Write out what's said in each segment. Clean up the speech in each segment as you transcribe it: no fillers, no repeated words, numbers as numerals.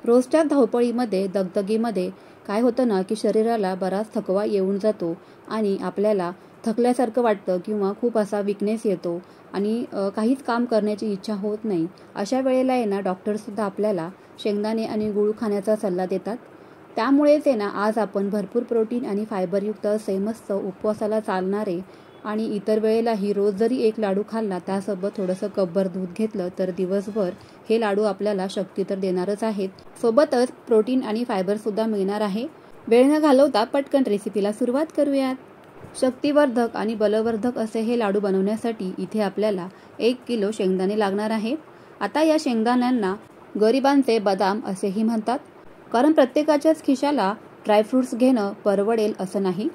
रोजच्या धावपळीमध्ये दगदगीमध्ये काय होतं ना की शरीराला बराच थकवा येऊन जातो आणि आपल्याला थकल्यासारखं वाटतं किंवा खूप असा विकनेस येतो आणि काहीच काम करण्याची इच्छा होत नाही। अशा वेळेला आहे ना डॉक्टरसुद्धा आपल्याला शेंगदाणे आणि गूळ खाण्याचा सल्ला देतात। त्यामुळेच आहे ना आज आपण भरपूर प्रोटीन आणि फायबरयुक्त असे मस्त उपवासाला चालणारे आणि इतर वेळेलाही रोज जरी एक लाडू खाल्ला त्यासोबत थोडंसं कपभर दूध घेतलं तर दिवसभर हे लाडू आपल्याला शक्ती तर देणारच आहेत, सोबतच प्रोटीन आणि फायबरसुद्धा मिळणार आहे। वेळ न घालवता पटकन रेसिपीला सुरुवात करूयात। शक्तिवर्धक आणि बलवर्धक असे हे लाडू बनवण्यासाठी इथे आपल्याला 1 किलो शेंगदाणे लागणार आहे। आता या शेंगदाण्यांना गरिबांचे बदाम असेही म्हणतात, कारण प्रत्येकाच्याच खिशाला ड्रायफ्रुट्स घेणं परवडेल असं नाही।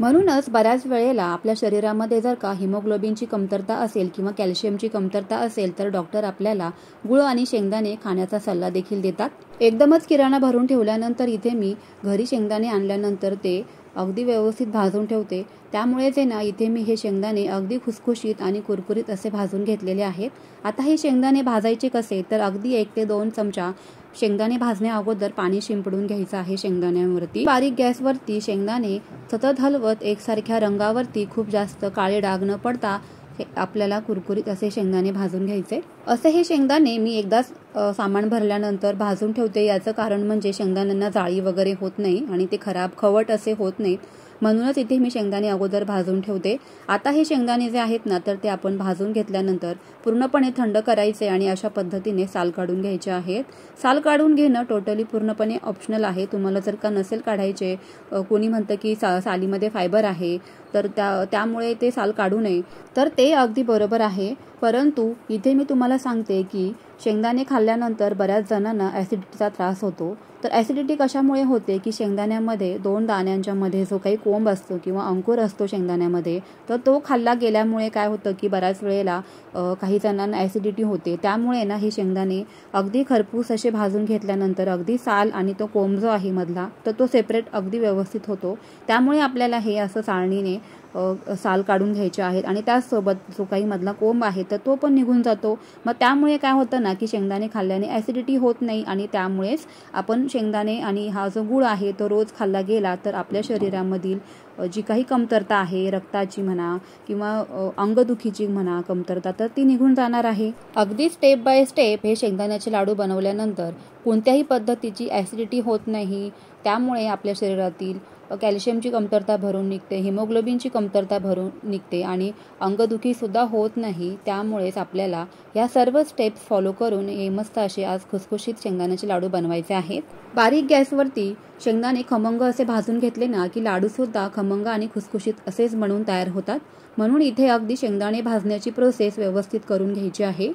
म्हणूनच बऱ्याच वेळेला आपल्या शरीरामध्ये जर का हिमोग्लोबिनची कमतरता असेल किंवा कॅल्शियमची कमतरता असेल तर डॉक्टर आपल्याला गुळ आणि शेंगदाणे खाण्याचा सल्ला देखील देतात। एकदमच किराणा भरून ठेवल्यानंतर इथे मी घरी शेंगदाणे आणल्यानंतर ते अगदी व्यवस्थित भाजून ठेवते, त्यामुळेच ना इथे मी हे शेंगदाणे अगदी खुसखुशीत आणि कुरकुरीत असे भाजून घेतलेले आहेत। आता हे शेंगदाणे भाजायचे कसे तर अगदी 1 ते 2 चमचा शेंगदाणे भाजण्या अगोदर पाणी शिंपडून घ्यायचं आहे शेंगदाण्यांवरती। बारीक गॅसवरती शेंगदाणे सतत हलवत एकसारख्या रंगावरती खूप जास्त काळे डाग न पडता आपल्याला कुरकुरीत असे शेंगदाणे भाजून घ्यायचे। असे हे शेंगदाणे मी एकदाच सामान भरल्यानंतर भाजून ठेवते, याचं कारण म्हणजे शेंगदाण्यांना जाळी वगैरे होत नाही आणि ते खवट असे होत नाहीत, म्हणूनच इथे मी शेंगदाणे अगोदर भाजून ठेवते। आता हे शेंगदाणे जे आहेत ना तर ते आपण भाजून घेतल्यानंतर पूर्णपणे थंड करायचे आणि अशा पद्धतीने साल काढून घ्यायचे आहेत। साल काढून घेणं टोटली पूर्णपणे ऑप्शनल आहे, तुम्हाला जर का नसेल काढायचे, कोणी म्हणतं की सालीमध्ये फायबर आहे तर त्यामुळे ते साल काढू नये, तर ते अगदी बरोबर आहे। परंतु इथे मी तुम्हाला सांगते की शेंगदाणे खाल्ल्यानंतर बऱ्याच जणांना ॲसिडिटीचा त्रास होतो। तर ॲसिडिटी कशामुळे होते की शेंगदाण्यामध्ये 2 दाण्यांच्या मध्ये जो काही कोंब असतो किंवा अंकुर असतो शेंगदाण्यामध्ये, तर तो खाल्ला गेल्यामुळे काय होतं की बऱ्याच वेळेला काही जणांना ॲसिडिटी होते। त्यामुळे ना हे शेंगदाणे अगदी खरपूस असे भाजून घेतल्यानंतर अगदी साल आणि तो कोंब जो आहे मधला तर तो सेपरेट अगदी व्यवस्थित होतो। त्यामुळे आपल्याला हे असं चाळणीने साल काढून घ्यायचे आहेत आणि त्याचसोबत जो काही मधला कोंब आहे तर तो पण निघून जातो। मग त्यामुळे काय होतं ना की शेंगदाणे खाल्ल्याने ॲसिडिटी होत नाही आणि त्यामुळेच आपण शेंगदाणे आणि हा जो गूळ आहे तो रोज खाल्ला गेला तर आपल्या शरीरामधील जी काही कमतरता आहे, रक्ताची म्हणा किंवा अंगदुखीची म्हणा कमतरता, तर ती निघून जाणार आहे। अगदी स्टेप बाय स्टेप हे शेंगदाण्याचे लाडू बनवल्यानंतर कोणत्याही पद्धतीची ॲसिडिटी होत नाही, त्यामुळे आपल्या शरीरातील कॅल्शियमची कमतरता भरून निघते, हिमोग्लोबिनची कमतरता भरून निघते आणि अंगदुखीसुद्धा होत नाही। त्यामुळेच आपल्याला या सर्व स्टेप्स फॉलो करून हे मस्त असे आज खुसखुशीत शेंगदाण्याचे लाडू बनवायचे आहेत। बारीक गॅसवरती शेंगदाणे खमंग असे भाजून घेतले ना की लाडूसुद्धा खमंग आणि खुसखुशीत असेच बनवून तयार होतात। म्हणून इथे अगदी शेंगदाणे भाजण्याची प्रोसेस व्यवस्थित करून घ्यायची आहे।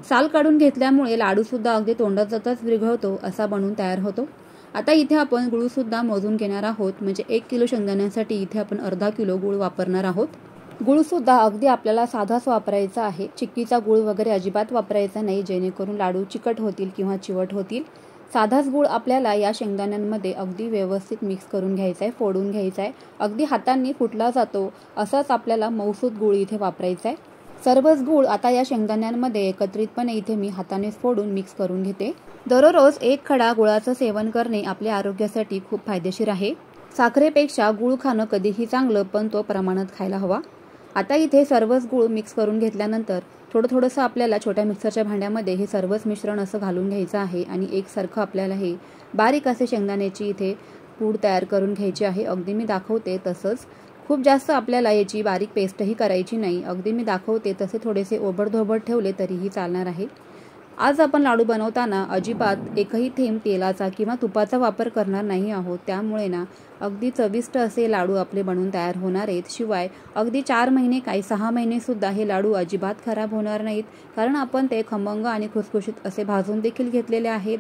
साल काढून घेतल्यामुळे लाडूसुद्धा अगदी तोंडात जाताच विरघळतो असा बनवून तयार होतो। आता इथे आपण गुळसुद्धा मोजून घेणार आहोत, म्हणजे 1 किलो शेंगदाण्यांसाठी इथे आपण अर्धा किलो गूळ वापरणार आहोत। गुळसुद्धा अगदी आपल्याला साधाच वापरायचा आहे, चिक्कीचा गूळ वगैरे अजिबात वापरायचा नाही, जेणेकरून लाडू चिकट होतील किंवा चिवट होतील। साधाच गूळ आपल्याला या शेंगदाण्यांमध्ये अगदी व्यवस्थित मिक्स करून घ्यायचा आहे, फोडून घ्यायचा आहे। अगदी हातांनी फुटला जातो असाच आपल्याला मऊसूत गूळ इथे वापरायचा आहे। सर्वच गूळ आता या शेंगदाण्यांमध्ये एकत्रितपणे इथे मी हाताने फोडून मिक्स करून घेते। दररोज 1 खडा गुळाचं सेवन करणे आपल्या आरोग्यासाठी खूप फायदेशीर आहे। साखरेपेक्षा गूळ खाणं कधीही चांगलं, पण तो प्रमाणात खायला हवा। आता इथे सर्वच गूळ मिक्स करून घेतल्यानंतर थोडंसं आपल्याला छोट्या मिक्सरच्या भांड्यामध्ये हे सर्वच मिश्रण असं घालून घ्यायचं आहे आणि एकसारखं आपल्याला हे बारीक असे शेंगदाण्याची इथे पूड तयार करून घ्यायची आहे। अगदी मी दाखवते तसंच, खूप जास्त आपल्याला याची बारीक पेस्टही करायची नाही, अगदी मी दाखवते तसे थोडेसे ओबडधोबड ठेवले तरीही चालणार आहे। आज आपण लाडू बनवताना अजिबात एकही थेंब तेलाचा किंवा तुपाचा वापर करणार नाही आहोत, त्यामुळे ना अगदी चविष्ट असे लाडू आपले बनवून तयार होणार आहेत। शिवाय अगदी 4 महिने काय 6 महिने सुद्धा हे लाडू अजिबात खराब होणार नाहीत, कारण आपण ते खमंग आणि खुसखुशीत असे भाजून देखील घेतलेले आहेत।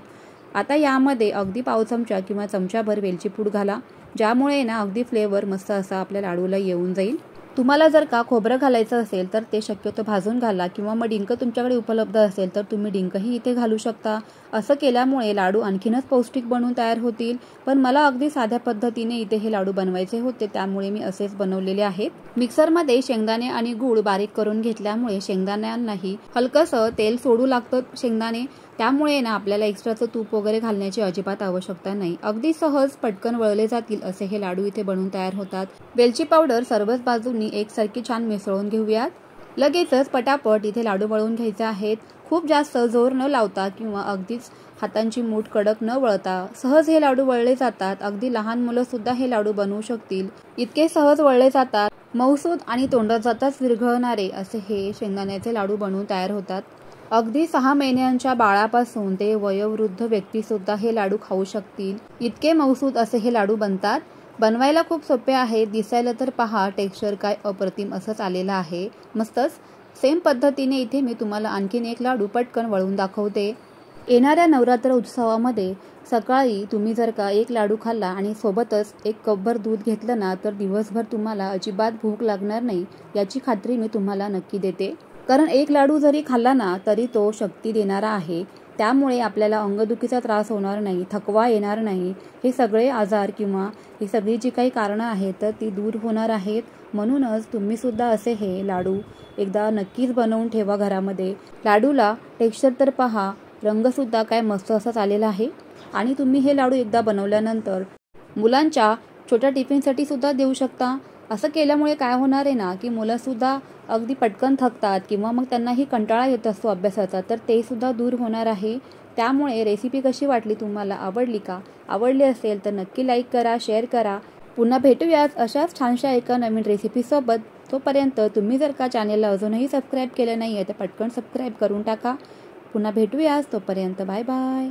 आता यामध्ये अगदी पाव चमचा किंवा चमचाभर वेलची पूड घाला, ज्यामुळे ना अगदी फ्लेवर मस्त असा आपल्या लाडूला येऊन जाईल। तुम्हाला जर का खोबरं घालायचं असेल तर ते शक्यतो भाजून घाला, किंवा मग डिंक तुमच्याकडे उपलब्ध असेल तर तुम्ही डिंकही इथे घालू शकता। असं केल्यामुळे लाडू आणखीनच पौष्टिक बनवून तयार होतील। पण मला अगदी साध्या पद्धतीने इथे हे लाडू बनवायचे होते, त्यामुळे मी असेच बनवलेले आहेत। मिक्सरमध्ये शेंगदाणे आणि गूळ बारीक करून घेतल्यामुळे शेंगदाण्यांनाही हलकसं तेल सोडू लागतं शेंगदाणे, त्यामुळे ना आपल्याला एक्स्ट्राचं तूप वगैरे घालण्याची अजिबात आवश्यकता नाही. अगदी सहज पटकन वळले जातील असे हे लाडू इथे बनवून तयार होतात. वेलची पावडर सर्वच बाजूंनी एकसारखी छान मिसळून घेऊयात. लगेचच पटापट इथे लाडू वळून घ्यायचे आहेत. खूप जास्त जोर न लावता किंवा अगदीच हातांची मूठ कडक न वळता सहज हे लाडू वळले जातात. अगदी लहान मुलं सुद्धा हे लाडू बनवू शकतील, इतके सहज वळले जातात. मऊसूद आणि तोंडात जाताच विरघळणारे असे हे शेंगदाण्याचे लाडू बनवून तयार होतात. अगदी 6 महिन्यांच्या बाळापासून ते वयोवृद्ध व्यक्ती सुद्धा हे लाडू खाऊ शकतील, इतके मऊसूद असे हे लाडू बनतात. बनवायला खूप सोपे आहे. दिसायला तर पहा, टेक्स्चर काय अप्रतिम असंच आलेलं आहे. मस्तच. सेम पद्धतीने इथे मी तुम्हाला आणखीन एक लाडू पटकन वळून दाखवते. येणाऱ्या नवरात्र उत्सवामध्ये सकाळी तुम्ही जर का एक लाडू खाल्ला आणि सोबतच 1 कपभर दूध घेतलं ना, तर दिवसभर तुम्हाला अजिबात भूक लागणार नाही, याची खात्री मी तुम्हाला नक्की देते. कारण एक लाडू जरी खाल्ला ना तरी तो शक्ती देणारा आहे. त्यामुळे आपल्याला अंगदुखीचा त्रास होणार नाही, थकवा येणार नाही. हे सगळे आजार किंवा ही सगळी जी काही कारणं आहेत तर ती दूर होणार आहेत. म्हणूनच तुम्ही सुद्धा असे हे लाडू एकदा नक्कीच बनवून ठेवा घरामध्ये. लाडूला टेक्स्चर तर पहा, रंगसुद्धा काय मस्त असाच आलेला आहे. आणि तुम्ही हे लाडू एकदा बनवल्यानंतर मुलांच्या छोट्या टिफिनसाठी सुद्धा देऊ शकता. असं केल्यामुळे काय होणार आहे ना की मुलंसुद्धा अगदी पटकन थकतात किंवा मग त्यांनाही कंटाळा येत असतो अभ्यासाचा, तर ते सुद्धा दूर होणार आहे. त्यामुळे रेसिपी कशी वाटली तुम्हाला, आवडली का? आवडली असेल तर नक्की लाईक करा, शेअर करा. पुन्हा भेटूयाच अशाच छानशा एका नवीन रेसिपीसोबत. तोपर्यंत तुम्ही जर का चॅनेलला अजूनही सबस्क्राईब केलं नाही आहे तर पटकन सबस्क्राईब करून टाका. पुन्हा भेटूयाच. तोपर्यंत बाय बाय.